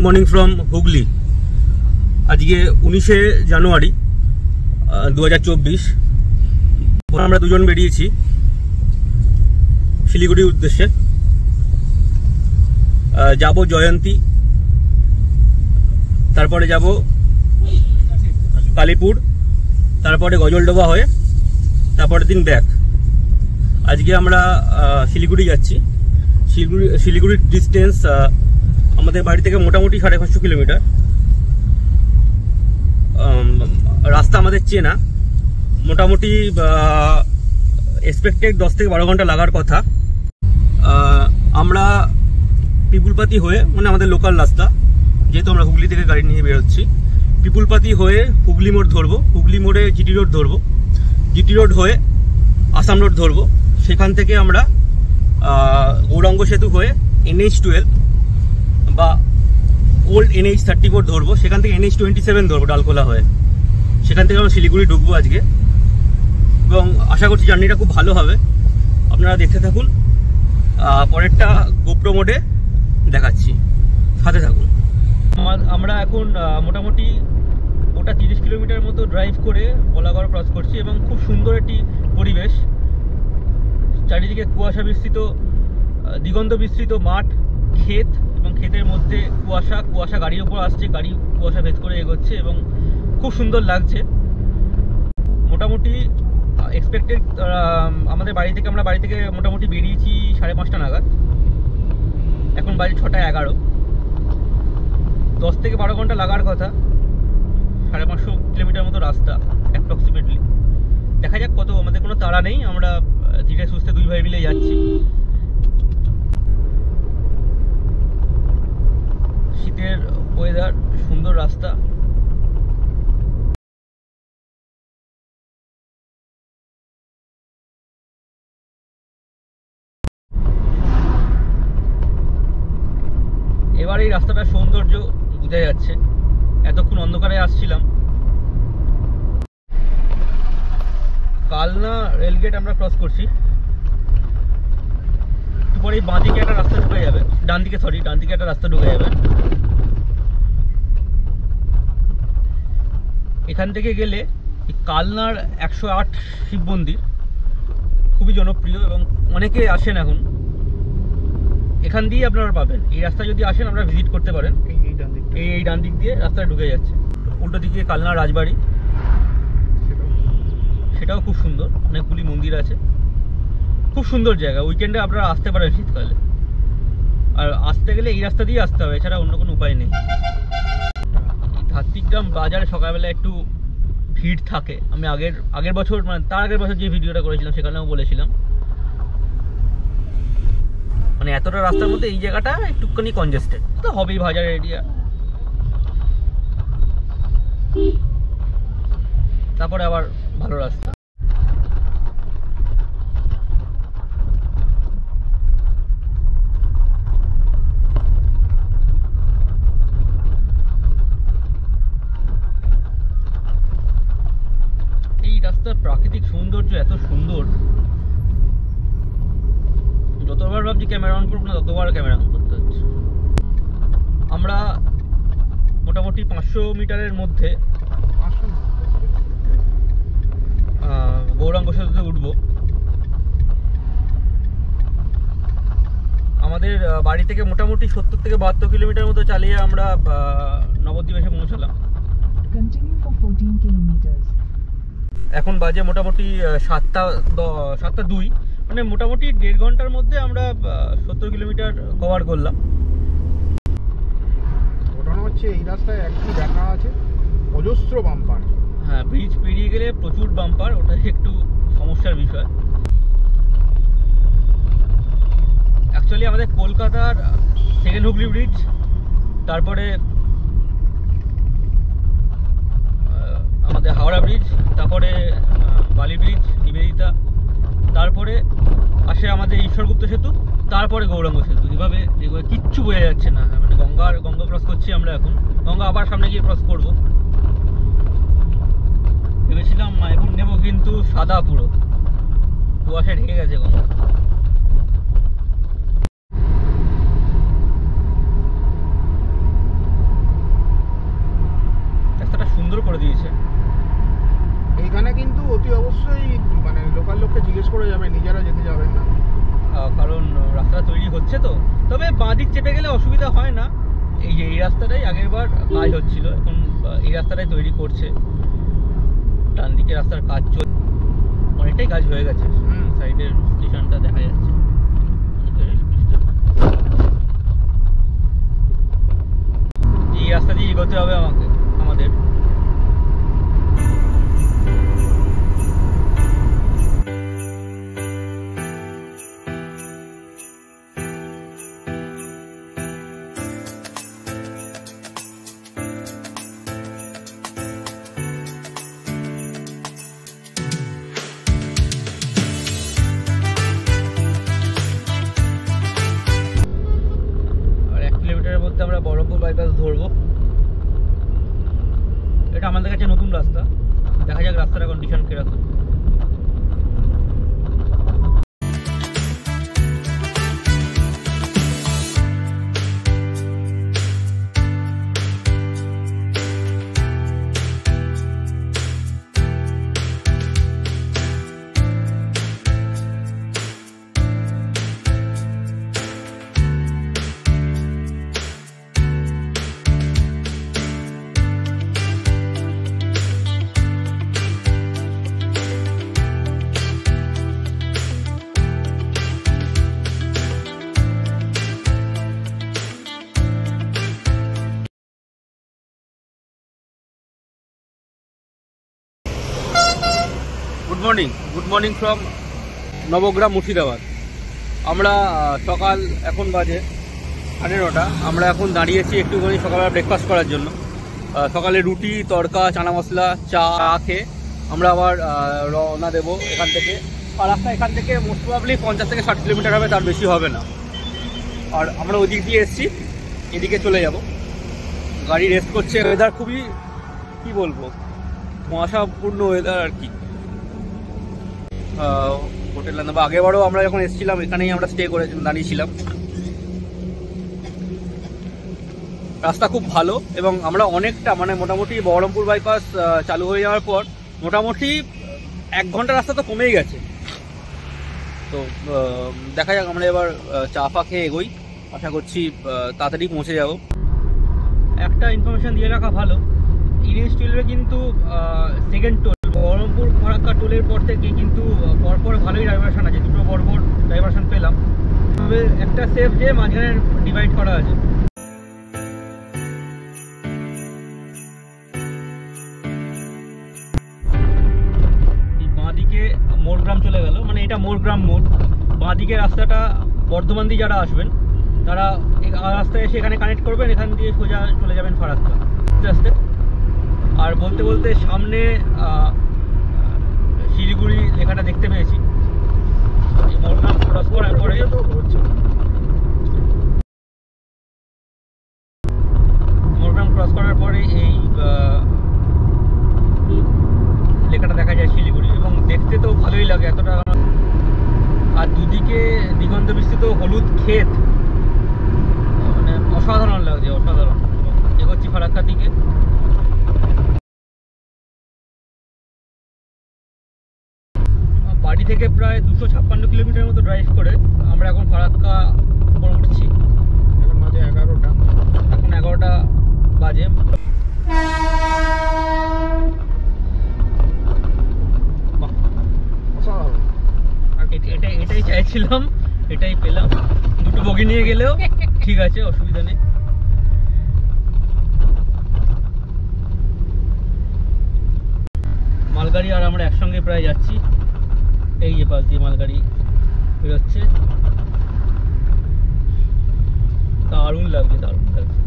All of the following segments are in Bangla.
Morning from Hooghly. আজকে 19শে জানুয়ারি 2024। আমরা দুজন বেরিয়েছি শিলিগুড়ির উদ্দেশ্যে। যাব জয়ন্তী, তারপরে যাব কালীপুর, তারপরে গজলডোবা হয়ে তারপরের দিন ব্যাক। আজকে আমরা শিলিগুড়ি যাচ্ছি। শিলিগুড়ির ডিস্টেন্স আমাদের বাড়ি থেকে মোটামুটি 550 কিলোমিটার। রাস্তা আমাদের চেনা, মোটামুটি এক্সপেক্টেড 10 থেকে 12 ঘন্টা লাগার কথা। আমরা পিপুলপাতি হয়ে, মানে আমাদের লোকাল রাস্তা, যেহেতু আমরা হুগলি থেকে গাড়ি নিয়ে বেরোচ্ছি, পিপুলপাতি হয়ে হুগলি মোড় ধরবো। হুগলি মোড়ে জিটি রোড ধরবো, জিটি রোড হয়ে আসাম রোড ধরবো। সেখান থেকে আমরা গৌরাঙ্গ সেতু হয়ে NH12 বা ওল্ড NH34 ধরবো। সেখান থেকে NH27 ধরবো ডালকোলা হয়ে। সেখান থেকে আমরা শিলিগুড়ি ঢুকবো আজকে, এবং আশা করছি জার্নিটা খুব ভালো হবে। আপনারা দেখতে থাকুন, পরেরটা গোপ্রো মোডে দেখাচ্ছি, সাথে থাকুন। আমরা এখন মোটামুটি ওটা 30 কিলোমিটার মতো ড্রাইভ করে বলাগড় ক্রস করছি, এবং খুব সুন্দর একটি পরিবেশ। চারিদিকে কুয়াশা বিস্তৃত, দিগন্ত বিস্তৃত মাঠ, ক্ষেত, এবং ক্ষেতের মধ্যে কুয়াশা গাড়ির ওপর আসছে, গাড়ি কুয়াশা ভেদ করে এগোচ্ছে, এবং খুব সুন্দর লাগছে। মোটামুটি এক্সপেক্টেড আমরা বাড়ি থেকে মোটামুটি বেরিয়েছি 5:30 নাগাদ। এখন বাজে 6:11। 10 থেকে 12 ঘন্টা লাগার কথা, 550 কিলোমিটার মতো রাস্তা অ্যাপ্রক্সিমেটলি। দেখা যাক কত, আমাদের কোনো তাড়া নেই, আমরা ধীরে সুস্থে দুই ভাই মিলে যাচ্ছি। শীতের ওয়েদার, সুন্দর রাস্তা। এবার এই রাস্তাটার সৌন্দর্য বোঝা যাচ্ছে। এতক্ষণ অন্ধকারে আসছিলাম। কালনা রেলগেট আমরা ক্রস করছি। একটু পরে বাঁ দিকে একটা রাস্তা ঢুকে যাবে, ডান দিকে একটা রাস্তা ঢুকে যাবে। এখান থেকে গেলে কালনার 108 শিব মন্দির খুবই জনপ্রিয়, এবং অনেকে আসেন এখন। এখান দিয়ে আপনারা পাবেন, এই রাস্তা যদি আসেন আপনারা ভিজিট করতে পারেন। এই ডান দিক দিয়ে রাস্তায় ঢুকে যাচ্ছে। উল্টো দিকে কালনার রাজবাড়ি, সেটাও খুব সুন্দর, অনেকগুলি মন্দির আছে, খুব সুন্দর জায়গা। উইকেন্ডে আপনারা আসতে পারেন শীতকালে। আর আসতে গেলে এই রাস্তা দিয়ে আসতে হবে, এছাড়া অন্য কোনো উপায় নেই। ধাত্রিগ্রাম বাজারে সকালবেলা একটু ভিড় থাকে। আমি আগের বছর, মানে তার আগের বছর যে ভিডিওটা করেছিলাম সেখানেও বলেছিলাম, মানে এতটা রাস্তার মধ্যে এই জায়গাটা একটুখানি কনজেস্টেড তো হবেই। বাজার এরিয়া, তারপরে আবার ভালো রাস্তা। এই রাস্তার প্রাকৃতিক সৌন্দর্য এত সুন্দর, যতবার ভাবছি ক্যামেরা অন করবো না, ততবার ক্যামেরা অন করতে হচ্ছে। আমরা মোটামুটি 500 মিটারের মধ্যে গৌরাঙ্গ সেতুতে উঠবো। আমাদের বাড়ি থেকে মোটামুটি 70 থেকে 72 কিলোমিটার মতো চালিয়ে আমরা নবদ্বীপ এসে পৌঁছালাম। এখন বাজে মোটামুটি 7:02, মানে মোটামুটি 1.5 ঘন্টার মধ্যে আমরা 70 কিলোমিটার কভার করলাম। ঘটনা হচ্ছে এই রাস্তায় একটু দেখা আছে অজস্র বাম্পার। হ্যাঁ, ব্রিজ পেরিয়ে গেলে প্রচুর বাম্পার, ওটা একটু সমস্যার বিষয়। অ্যাকচুয়ালি আমাদের কলকাতার সেকেন্ড হুগলি ব্রিজ, তারপরে আমাদের হাওড়া ব্রিজ, তারপরে বালি ব্রিজ, নিবেদিতা, তারপরে আসে আমাদের ঈশ্বরগুপ্ত সেতু, তারপরে গৌরাঙ্গ সেতু। এভাবে কিচ্ছু বোঝা যাচ্ছে না। মানে গঙ্গা ক্রস করছি আমরা এখন। গঙ্গা আবার সামনে গিয়ে ক্রস করবো ভেবেছিলাম, এখন নেবো, কিন্তু সাদা পুরো কুয়াশায় ঢেকে গেছে গঙ্গা। তবে বাঁদিক চেপে গেলে অসুবিধা হয় না। এই যে এই রাস্তাটাই আগের বার কাজ হচ্ছিল, এখন এই রাস্তাটাই তৈরি করছে। ডান দিকে রাস্তার কাজ চলছে, অনেকটাই কাজ হয়ে গেছে। সাইডের স্টেশনটা দেখা যাচ্ছে। এই রাস্তা দিয়ে এগোতে হবে আমাদের। আমরা বহরমপুর বাইপাস ধরবো। এটা আমাদের কাছে নতুন রাস্তা, দেখা যাক রাস্তার কন্ডিশন কিরকম। Good morning from Nabagram Murshidabad. আমরা সকাল এখন বাজে 9:30। আমরা এখন দাঁড়িয়েছি একটুখানি সকালবেলা ব্রেকফাস্ট করার জন্য। সকালে রুটি, তড়কা, চানা মশলা, চা খেয়ে আমরা আবার রওনা দেবো এখান থেকে। আর রাস্তা এখান থেকে মোস্ট প্রবাবলি 50 থেকে 60 কিলোমিটার হবে, তার বেশি হবে না। আর আমরা ওই দিক দিয়ে এসেছি, এদিকে চলে যাব। গাড়ি রেস্ট করছে। ওয়েদার খুবই কি বলবো, কুয়াশাপূর্ণ ওয়েদার আর কি। হোটেল না, আগেবারও আমরা যখন এসেছিলাম এখানেই আমরা স্টে করে দাঁড়িয়েছিলাম। রাস্তা খুব ভালো এবং আমরা অনেকটা মানে মোটামুটি বহরমপুর বাইপাস চালু হয়ে যাওয়ার পর মোটামুটি 1 ঘন্টা রাস্তা তো কমেই গেছে। তো দেখা যাক, আমরা এবার চা ফা খেয়ে এগোই। আশা করছি তাড়াতাড়ি পৌঁছে যাব। একটা ইনফরমেশন দিয়ে রাখা ভালো, NH12 কিন্তু সেকেন্ড টোল বহরমপুর ফারাক্কা টোলের পর থেকে কিন্তু পরপর ভালোই ডাইভারশন আছে। দুটো পরপর ডাইভারশন পেলাম, তবে একটা সেফ যে মাঝখানে ডিভাইড করা আছে। বাঁদিকে মোরগ্রাম চলে গেল, মানে এটা মোরগ্রাম মোড়। বাঁদিকে রাস্তাটা বর্ধমান দিয়ে যারা আসবেন তারা রাস্তায় এসে এখানে কানেক্ট করবেন, এখান দিয়ে সোজা চলে যাবেন ফারাক্কা আস্তে আস্তে। আর বলতে বলতে সামনে শিলিগুড়ি লেখাটা দেখতে পেয়েছি। মোরগ্রাম ক্রস করার পরে এই লেখাটা দেখা যায় শিলিগুড়ি, এবং দেখতে তো ভালোই লাগে এতটা। আর দুদিকে দিগন্ত বিস্তৃত হলুদ ক্ষেত, মানে অসাধারণ লাগছে, অসাধারণ। এগোচ্ছি ফারাক্কার দিকে। বাড়ি থেকে প্রায় 256 কিলোমিটার মতো ড্রাইভ করে আমরা এখন ফারাক্কা উপর উঠছি। এখন বাজে 11টা। এখন 11টা বাজে। এটাই চাইছিলাম, এটাই পেলাম। দুটো বগি নিয়ে গেলেও ঠিক আছে, অসুবিধা নেই। মালগাড়ি আর আমরা একসঙ্গে প্রায় যাচ্ছি। এই যে পাশ দিয়ে মালগাড়ি বেরোচ্ছে, দারুণ লাগছে, দারুণ লাগছে।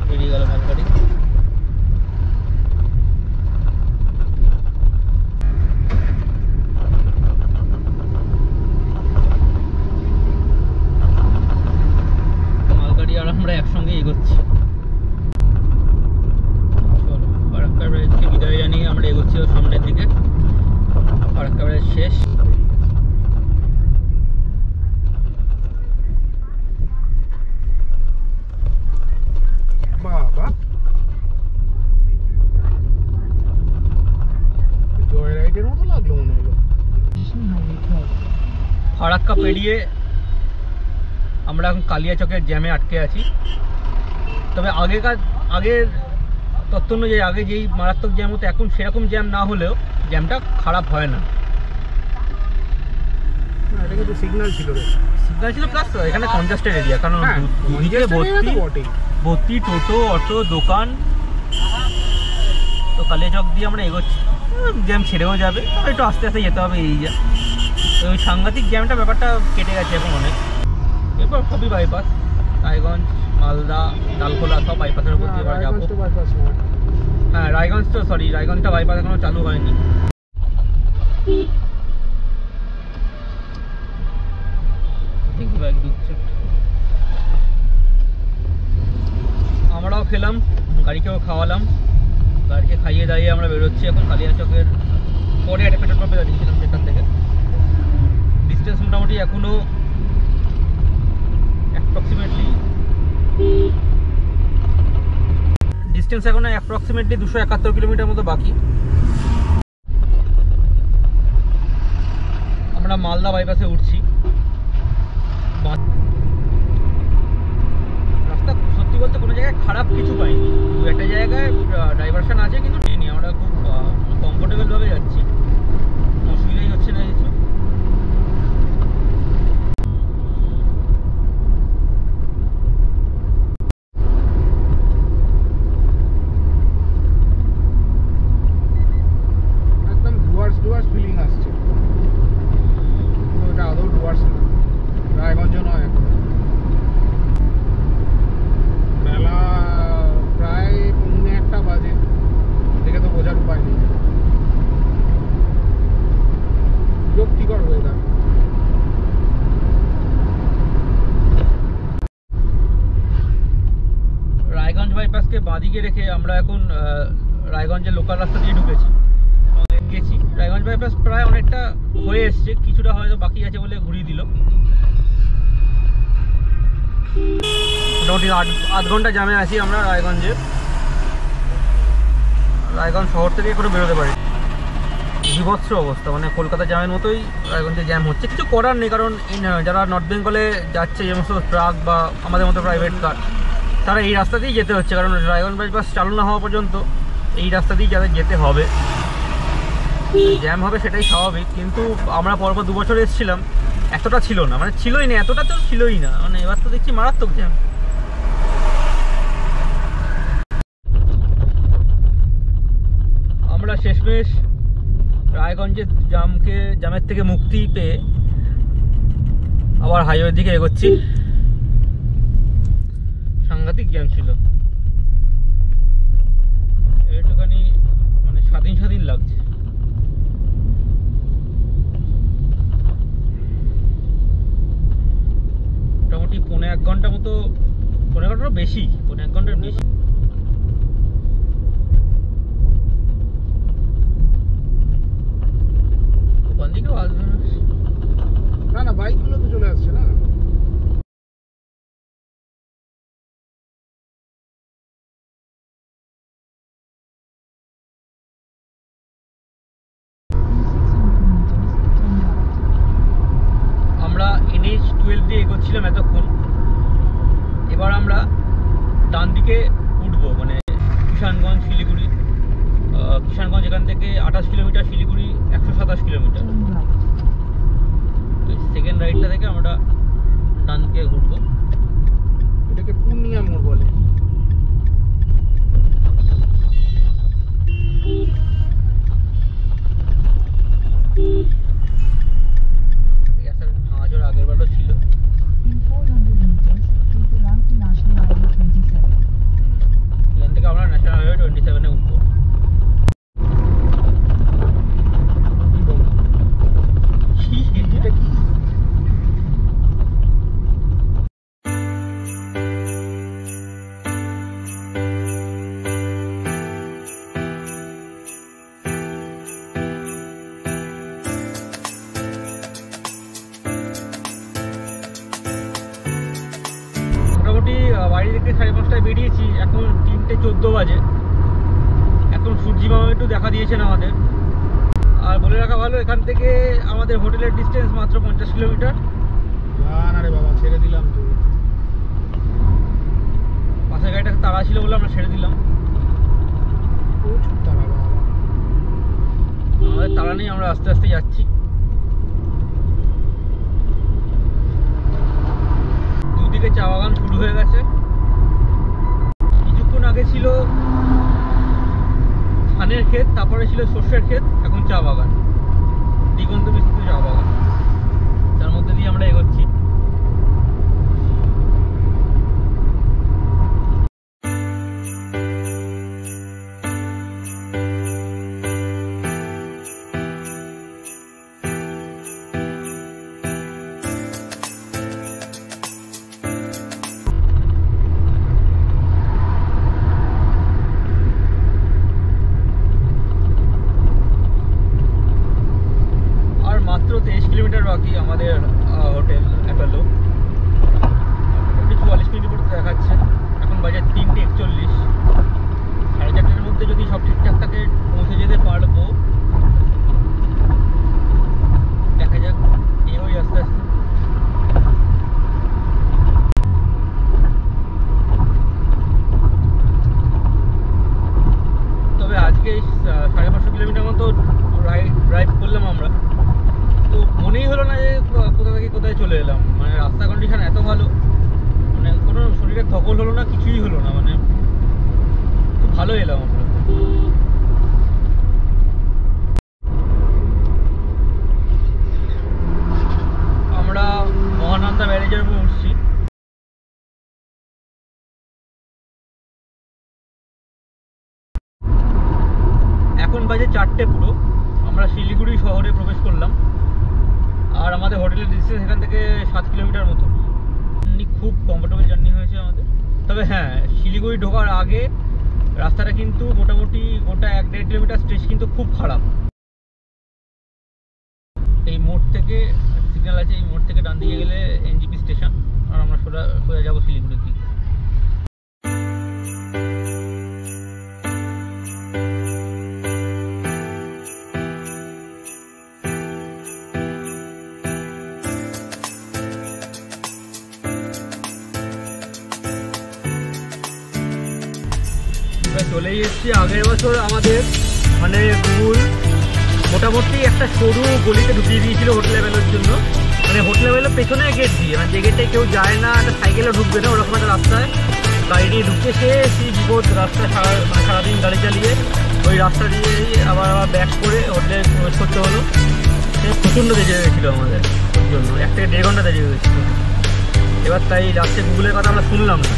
বেরিয়ে গেল মালগাড়ি। মালগাড়ি আর আমরা একসঙ্গে এগোচ্ছি। ফারাক্কা ব্রিজকে বিদায় জানিয়ে আমরা এগোচ্ছি সামনের দিকে। ফারাক্কা ব্রিজ শেষ। ফারাক্কা পেরিয়ে আমরা এখন কালিয়াচকের জ্যামে আটকে আছি। তবে আগের তথ্য অনুযায়ী আগে যেই মারাত্মক জ্যাম হতো এখন সেরকম জ্যাম না হলেও জ্যামটা খারাপ হয় না। এটা কিন্তু সিগন্যাল ছিল প্লাস এখানে কনজাস্টেড এরিয়া, কারণ দুদিকে ভর্তি টোটো, অটো, দোকান। তো কালিয়াচক দিয়ে আমরা এগোচ্ছি, জ্যাম ছেড়েও যাবে, তবে একটু আস্তে আস্তে যেতে হবে। এই যা ওই সাংঘাতিক জ্যামটা ব্যাপারটা কেটে গেছে এখন অনেক। এরপর সবই বাইপাস, রায়গঞ্জ, মালদা, ডালখোলা সব বাইপাসের উপর দিয়ে এবার যাবো। হ্যাঁ রায়গঞ্জটা বাইপাস এখনো চালু হয়নি। আমরাও খেলাম, গাড়িকেও খাওয়ালাম, গাড়িকে খাইয়ে দাঁড়িয়ে আমরা বেরোচ্ছি এখন কালিয়াচকের পরে একটা পেট্রোল পাম্পে দাঁড়িয়েছিলাম, সেখান থেকে ডিস্টেন্স মোটামুটি এখনো অ্যাপ্রক্সিমেটলি 271 কিলোমিটার মতো বাকি। আমরা মালদা বাইপাসে উঠছি। রাস্তা সত্যি বলতে কোনো জায়গায় খারাপ কিছু পাইনি, দু একটা জায়গায় ডাইভারশন আছে, কিন্তু নেই। আমরা খুব কমফোর্টেবল ভাবে যাচ্ছি, অসুবিধাই হচ্ছে না কিছু। একদম ডুয়ার্স ফিলিং আসছে, ওটা আদৌ ডুয়ার্স না, রায়গঞ্জ নয়। এখন বেলা প্রায় 1:30 বাজে, দেখে তো বোঝার উপায় নেই। বিরক্তিকর ওয়েদার। রায়গঞ্জ বাইপাসকে বাঁদিকে রেখে আমরা এখন রায়গঞ্জের লোকাল রাস্তা দিয়ে ঢুকেছি, গেছি। রায়গঞ্জ বাইপাস প্রায় অনেকটা হয়ে এসছে, কিছুটা হয়তো বাকি আছে বলে ঘুরিয়ে দিল। মোটামুটি 8 ঘন্টা জ্যামে আছি আমরা রায়গঞ্জে। রায়গঞ্জ শহর থেকে এখনো বেরোতে পারি, বিভৎস অবস্থা, মানে কলকাতা জ্যামের মতোই রায়গঞ্জে জ্যাম হচ্ছে। কিছু করার নেই, কারণ যারা নর্থ বেঙ্গলে যাচ্ছে, যে সমস্ত ট্রাক বা আমাদের মতো প্রাইভেট কার, তারা এই রাস্তা দিয়েই যেতে হচ্ছে, কারণ রায়গঞ্জ বাইপাস চালু না হওয়া পর্যন্ত এই রাস্তা দিয়েই যাদের যেতে হবে। জ্যাম হবে সেটাই স্বাভাবিক, কিন্তু আমরা পরপর 2 বছর এসেছিলাম, এতটা ছিল না, মানে ছিলই না, এতটা তো ছিলই না। মানে এবার তো দেখছি মারাত্মক জ্যাম। আমরা শেষমেশ রায়গঞ্জের জ্যামের থেকে মুক্তি পেয়ে আবার হাইওয়ের দিকে এগোচ্ছি। সাংঘাতিক জ্যাম ছিল, একটুখানি মানে স্বাধীন লাগছে। মোটামুটি 1.5 ঘন্টা মতো, 1.5 ঘন্টার বেশি, 1.5 ঘন্টার বেশি। ওখান দিকেও আসবে না, বাইকগুলো তো চলে আসছে না। আমরা NH-12 দিয়ে এগোচ্ছিলাম এতক্ষণ, এবার আমরা ডান দিকে উঠবো, মানে কিষানগঞ্জ, শিলিগুড়ি। কিষানগঞ্জ এখান থেকে 28 কিলোমিটার, শিলিগুড়ি 127 কিলোমিটার। সেকেন্ড রাইডটা থেকে আমরা ডান দিকে ঘুরবো। এটাকে পূর্ণিয়া মোড় বলে। ভাঙাচোর আগের বারও ছিল। এখান থেকে আমরা ন্যাশনাল হাইওয়ে 27-এ উঠবো। এটা কি? মোটামুটি বাড়ি থেকে 5:30টায় বেরিয়েছি, এখন 3:14 বাজে। এখন সূর্যি মামা একটু দেখা দিয়েছেন আমাদের, আর আর বলে রাখা ভালো, এখান থেকে আমাদের হোটেলের ডিস্টেন্স মাত্র 50 কিলোমিটার। না রে বাবা, ছেড়ে দিলাম তো। পাশের গাড়িটা তাড়া ছিল বলে আমরা ছেড়ে দিলাম। প্রচুর তাড়া বাবা। আমাদের তাড়া নেই, আমরা আস্তে আস্তে যাচ্ছি। দুদিকে চা বাগান শুরু হয়ে গেছে। কিছুক্ষণ আগে ছিল ধানের ক্ষেত, তারপরে ছিল সর্ষের ক্ষেত, এখন চা বাগান, দিগন্ত বিস্তৃত চা বাগান, তার মধ্যে দিয়ে আমরা এগোচ্ছি। মাত্র 23 কিলোমিটার বাকি আমাদের হোটেল অ্যাপোলো। 44 মিনিট পর্যন্ত দেখাচ্ছে। এখন বাজে 3:41। 4:30টার মধ্যে যদি সব ঠিকঠাক থাকে পৌঁছে যেতে পারবো। দেখা যাক, এগোই আস্তে আস্তে। তবে আজকে 550 কিলোমিটার মতো ড্রাইভ করলাম আমরা, তো মনেই হলো না যে কোথা থেকে কোথায় চলে এলাম। মানে রাস্তা কন্ডিশন এত ভালো, মানে কোনো শরীরে ধকল হলো না, কিছুই হলো না, মানে খুব ভালো এলাম আমরা। আমরা মহানন্দা ব্যারেজের উপর উঠছি। এখন বাজে 4টে পুরো। আমরা শিলিগুড়ি শহরে প্রবেশ করলাম, আর আমাদের হোটেলের ডিস্টেন্স এখান থেকে 7 কিলোমিটার মতো। খুব কমফোর্টেবল জার্নি হয়েছে আমাদের। তবে হ্যাঁ, শিলিগুড়ি ঢোকার আগে রাস্তাটা কিন্তু মোটামুটি গোটা 1-1.5 কিলোমিটার স্ট্রেচ কিন্তু খুব খারাপ। এই মোড় থেকে সিগন্যাল আছে, এই মোড় থেকে ডান দিকে গেলে এনজিপি স্টেশন, আর আমরা সোজা যাবো শিলিগুড়ির দিকে। চলেই এসেছি। আগের বছর আমাদের মানে গুগল মোটামুটি একটা সরু গলিতে ঢুকিয়ে দিয়েছিল হোটেল লেভেলের জন্য। মানে হোটেল লেভেলের পেছনে গেট দিয়ে, মানে যে গেটে কেউ যায় না, একটা সাইকেলও ঢুকবে না, ওরকম একটা রাস্তায় গাড়ি নিয়ে ঢুকতে, সেই বিপদ রাস্তায় সারাদিন গাড়ি চালিয়ে ওই রাস্তা দিয়ে আবার ব্যাক করে হোটেলে প্রবেশ করতে হলো। সে প্রচণ্ড দেরি হয়ে গেছিলো আমাদের ওর জন্য, 1 থেকে 1.5 ঘন্টা দেরি হয়ে গেছিলো। এবার তাই লাস্টে গুগলের কথা আমরা শুনলাম না।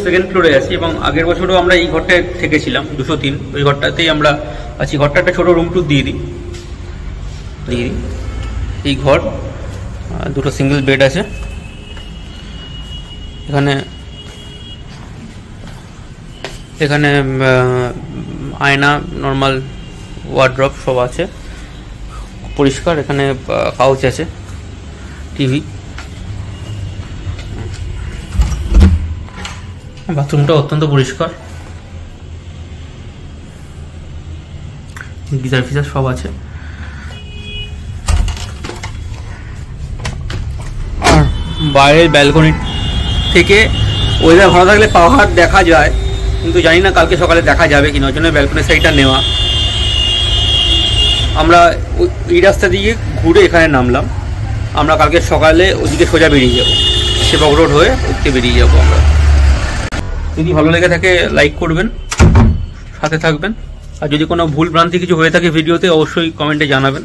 সেকেন্ড ফ্লোরে আছি, এবং আগের বছরও আমরা এই ঘরটায় থেকেছিলাম 203, ওই ঘরটাতেই আমরা আছি। ঘরটা একটা ছোটো রুম টুর দিয়ে দিই। এই ঘর, 2টো সিঙ্গেল বেড আছে এখানে। এখানে আয়না, নর্মাল ওয়ার্ড্রপ সব আছে, পরিষ্কার। এখানে কাউচ আছে, টিভি। বাথরুমটা অত্যন্ত পরিষ্কার, গিজার ফিজার সব আছে। আর বাইরের ব্যালকনি থেকে ওয়েদার ভালো থাকলে পাহাড় দেখা যায়, কিন্তু জানি না কালকে সকালে দেখা যাবে কিনা, ওই জন্য ব্যালকনি সাইডটা নেওয়া। আমরা এই রাস্তা দিয়ে ঘুরে এখানে নামলাম। আমরা কালকে সকালে ওদিকে সোজা বেরিয়ে যাব, সেবক রোড হয়ে ওদিকে বেরিয়ে যাবো আমরা। যদি ভালো লেগে থাকে লাইক করবেন, সাথে থাকবেন, আর যদি কোনো ভুল ভ্রান্তি কিছু হয়ে থাকে ভিডিওতে অবশ্যই কমেন্টে জানাবেন।